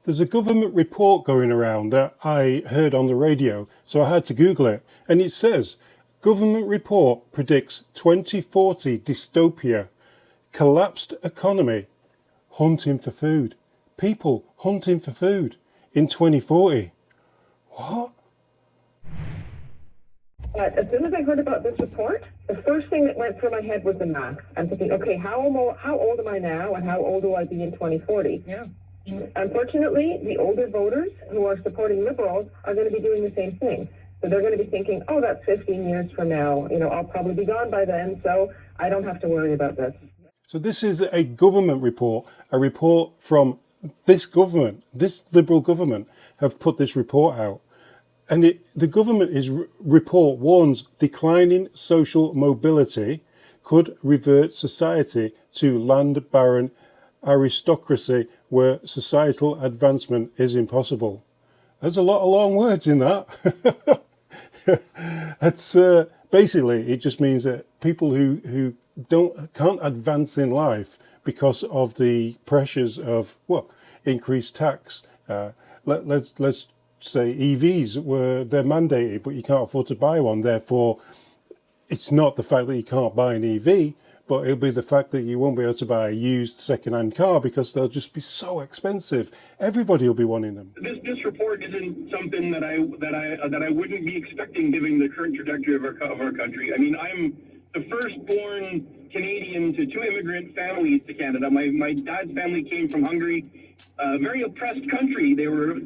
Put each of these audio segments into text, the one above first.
There's a government report going around that I heard on the radio, so I had to Google it. And it says, government report predicts 2040 dystopia, collapsed economy, hunting for food. People hunting for food in 2040. What? As soon as I heard about this report, the first thing that went through my head was the math. I'm thinking, okay, how old am I now, and how old will I be in 2040? Yeah. Unfortunately, the older voters who are supporting Liberals are going to be doing the same thing. So they're going to be thinking, oh, that's 15 years from now. I'll probably be gone by then, so I don't have to worry about this. So this is a government report, a report from this government, this Liberal government have put this report out. And the government report warns declining social mobility could revert society to land baron aristocracy where societal advancement is impossible. There's a lot of long words in that. It's basically, it just means that people who can't advance in life because of the pressures of increased tax. Let's say EVs they're mandated, but you can't afford to buy one. Therefore, it's not the fact that you can't buy an EV, but it'll be the fact that you won't be able to buy a used second-hand car because they'll just be so expensive. Everybody will be wanting them. This report isn't something that I wouldn't be expecting given the current trajectory of our country. I mean, I'm the firstborn Canadian to two immigrant families to Canada. My dad's family came from Hungary, a very oppressed country. They were,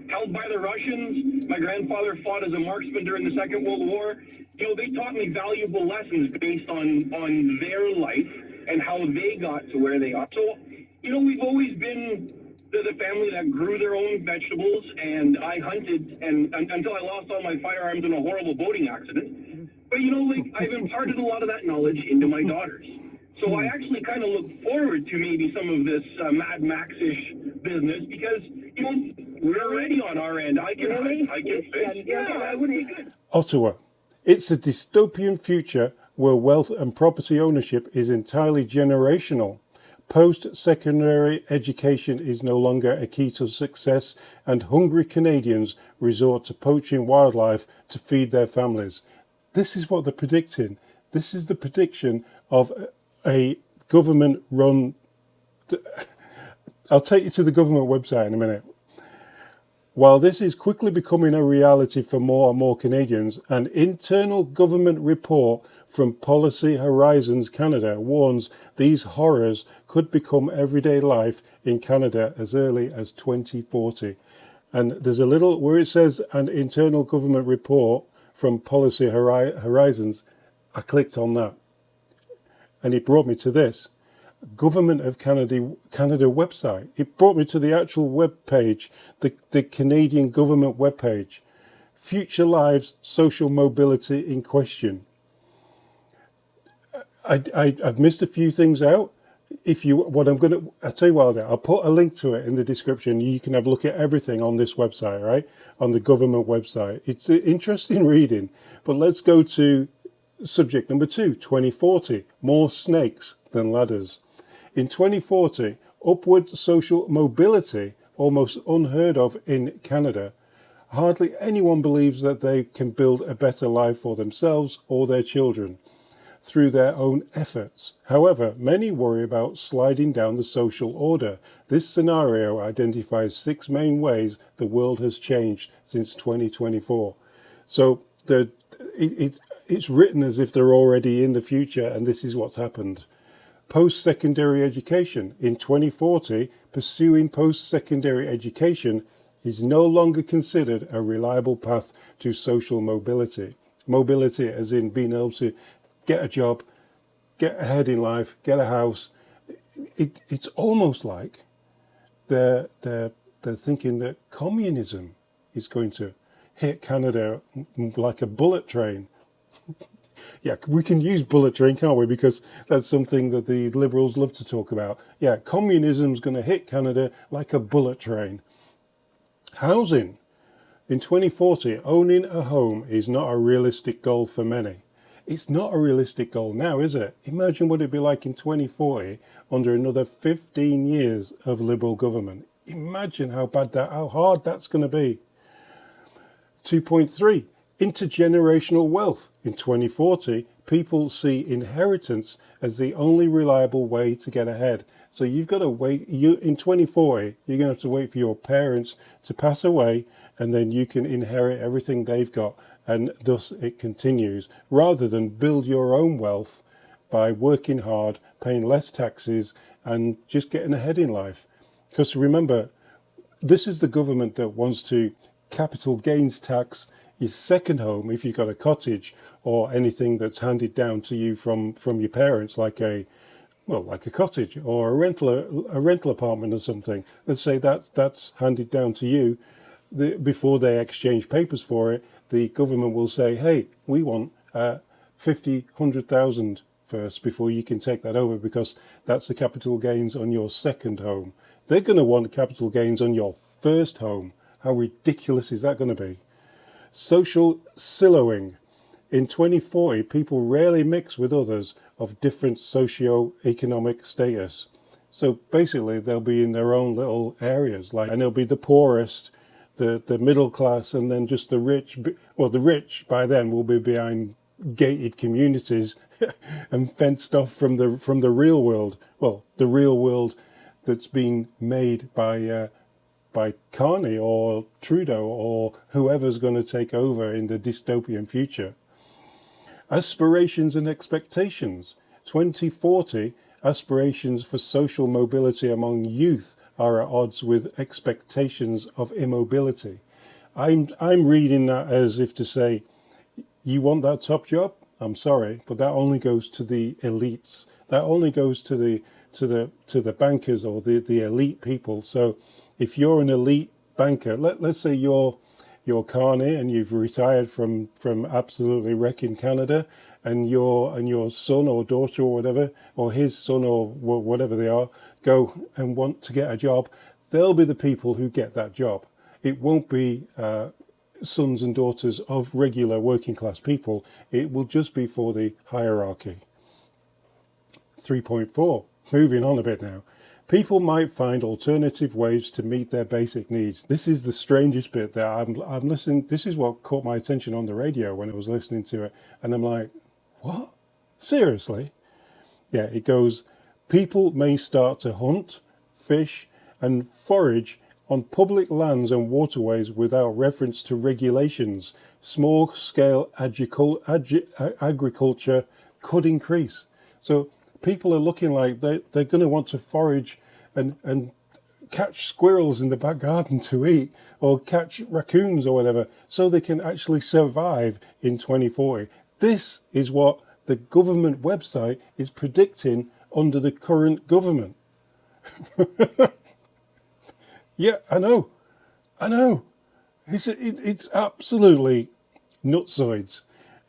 held by the Russians. My grandfather fought as a marksman during the Second World War. They taught me valuable lessons based on their life and how they got to where they are. So, we've always been the family that grew their own vegetables, and I hunted and until I lost all my firearms in a horrible boating accident. But, I've imparted a lot of that knowledge into my daughters. So I actually kind of look forward to maybe some of this Mad Max-ish business because, we're ready on our end. I can fish. Yeah, that would be good. Ottawa. It's a dystopian future where wealth and property ownership is entirely generational. Post-secondary education is no longer a key to success, and hungry Canadians resort to poaching wildlife to feed their families. This is what they're predicting. This is the prediction of a government-run... I'll take you to the government website in a minute. While this is quickly becoming a reality for more and more Canadians, an internal government report from Policy Horizons Canada warns these horrors could become everyday life in Canada as early as 2040. And there's a little, where it says an internal government report from Policy Horizons, I clicked on that. And it brought me to this. Government of Canada website. It brought me to the actual web page, the Canadian government web page. Future lives, social mobility in question. I've missed a few things out. I'll tell you what I'll put a link to it in the description. You can have a look at everything on this website, right? On the government website. It's interesting reading. But let's go to subject number 2, 2040. More snakes than ladders. In 2040, upward social mobility, almost unheard of in Canada. Hardly anyone believes that they can build a better life for themselves or their children through their own efforts. However, many worry about sliding down the social order. This scenario identifies 6 main ways the world has changed since 2024. So it's written as if they're already in the future, and this is what's happened. Post-secondary education. In 2040, pursuing post-secondary education is no longer considered a reliable path to social mobility. Mobility as in being able to get a job, get ahead in life, get a house. It's almost like they're thinking that communism is going to hit Canada like a bullet train. Yeah, we can use bullet train, can't we? Because that's something that the Liberals love to talk about. Yeah, communism's going to hit Canada like a bullet train. Housing. In 2040, owning a home is not a realistic goal for many. It's not a realistic goal now, is it? Imagine what it'd be like in 2040 under another 15 years of Liberal government. Imagine how hard that's going to be. 2.3, intergenerational wealth. In 2040, people see inheritance as the only reliable way to get ahead. So you've got to wait. In 2040, you're going to have to wait for your parents to pass away, and then you can inherit everything they've got, and thus it continues, rather than build your own wealth by working hard, paying less taxes, and just getting ahead in life. Because remember, this is the government that wants to capital gains tax your second home if you've got a cottage or anything that's handed down to you from your parents, like a cottage or a rental apartment or something. Let's say that's handed down to you. Before they exchange papers for it, the government will say, hey, we want 100,000 first before you can take that over, because that's the capital gains on your second home. They're going to want capital gains on your first home. How ridiculous is that going to be? Social siloing. In 2040, people rarely mix with others of different socio-economic status. So basically, they'll be in their own little areas, and they'll be the poorest, the middle class, and then just the rich. Well, the rich by then will be behind gated communities and fenced off from the real world. Well, the real world that's been made by Carney or Trudeau or whoever's going to take over in the dystopian future. Aspirations and expectations. 2040, aspirations for social mobility among youth are at odds with expectations of immobility. I'm reading that as if to say, you want that top job? I'm sorry, but that only goes to the elites. That only goes to the bankers or the elite people. So if you're an elite banker, let's say you're Carney and you've retired from absolutely wrecking Canada, and your son or daughter or whatever, or his son or whatever they are, go and want to get a job, they'll be the people who get that job. It won't be sons and daughters of regular working class people. It will just be for the hierarchy. 3.4, moving on a bit now. People might find alternative ways to meet their basic needs. This is the strangest bit that I'm listening. This is what caught my attention on the radio when I was listening to it. And I'm like, what? Seriously? Yeah, it goes, people may start to hunt, fish, and forage on public lands and waterways without reference to regulations. Small-scale agriculture could increase. So people are looking like they're going to want to forage and catch squirrels in the back garden to eat, or catch raccoons or whatever, so they can actually survive in 2040. This is what the government website is predicting under the current government. Yeah, I know. It's absolutely nutsoids.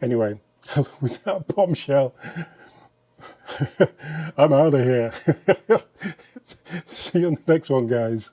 Anyway, with that bombshell, I'm out of here. See you on the next one, guys.